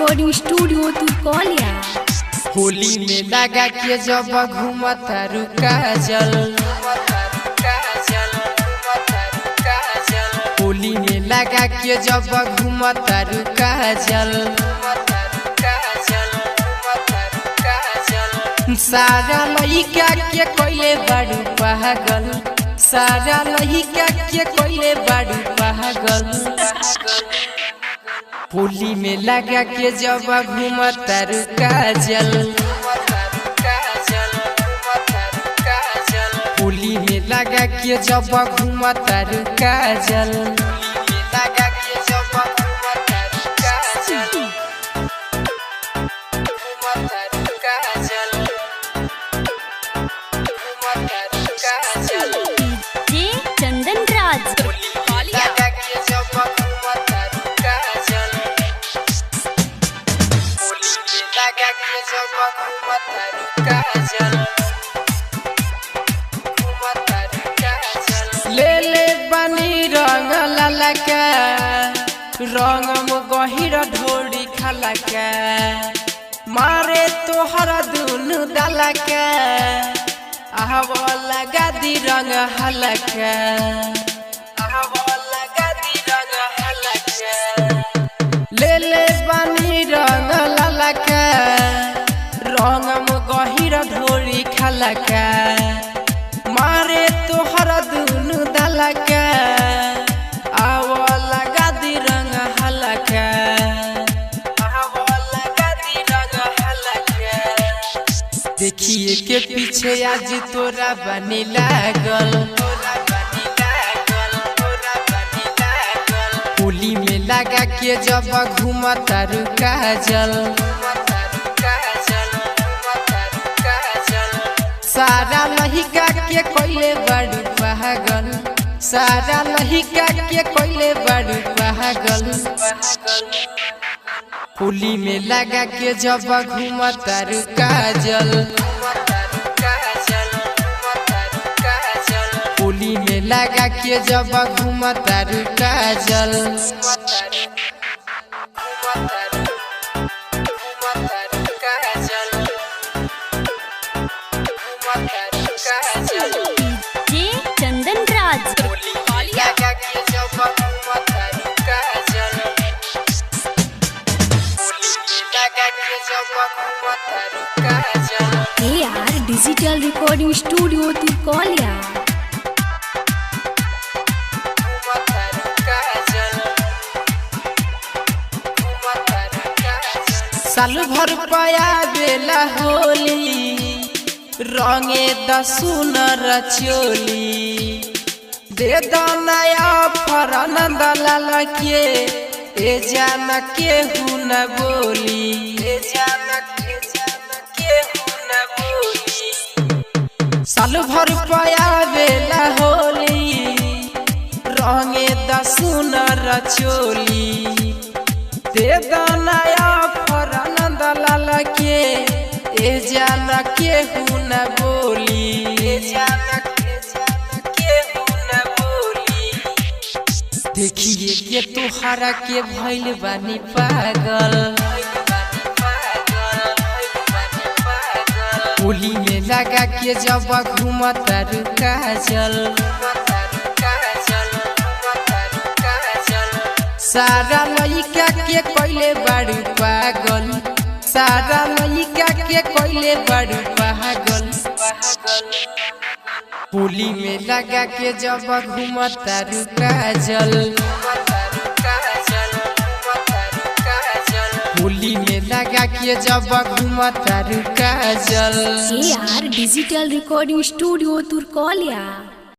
Recording studio Turkaulia. Holi में लगा के जब घूमता रुका जल, होली में लगा के जब घूमता रुका जल, सारा लइका के कोइले बाड़ू पागल, सारा लइका के कोइले बाड़ू पागल। होली में लगा के जब घूमता रुका जल, होली में लगा के जब घूमता रुका जल, लगा के जब घूमता रुका जल, घूमता रुका जल, घूमता रुका जल। जे चंदन राज लगा के जब घूमता रुका जल, होली में लगा के जब घूमता रुका जल, घूमता रुका जल। ले ले बनी रंग ललका, रंग में गहिर ढोड़ी खलका, मारे तोहर दुनु दलका, आहव लगा दी रंग हलका, आहव लगा दी रंग हलका। ले ले बनी रंग ललका, रंग में गहिर ढोड़ी खलका, मारे तोहर दुनु दलका, आव लगा दी रंग हलका, आव लगा दी रंग हलका। देखिए के पीछे आज तोरा बनी लागल, होली में लगा के जब घूमता रुका जल, सारा लहिका के कोइले बाड़ू पागल, सारा लहिका के कोइले बाड़ू पागल। होली में लगा के जब घूमता रुका जल, होली में लगा के जब घूमता रुका जल, जे चंदन राज लगा के जब घूमता रुका जल, होली में लगा के जब घूमता रुका जल। AR digital recording studio Turkaulia. साल भर पाया बेला होली, रंगे दसुन रचोली, दे दो नया फरनंद लाल के, ए जान के हूँ न बोली, ए जान के हूँ न बोली। साल भर पाया बेला होली, रंगे दसुन रचोली, दे दो नया फरनंद लाल के, ए जान के हूँ न बोली, ए जान के हूँ न बोली। देखिए के तोहरा के भइल बानी पागल, होली में लगा के जब घूमता रुका जल, सारा लइका के कोइले बाड़ू पागल, सारा लइका के कोइले बाड़ू पागल। होली में लगा के जब घूमता रुका जल, होली में लगा के जब घूमता रुका जल। AR digital recording studio Turkaulia.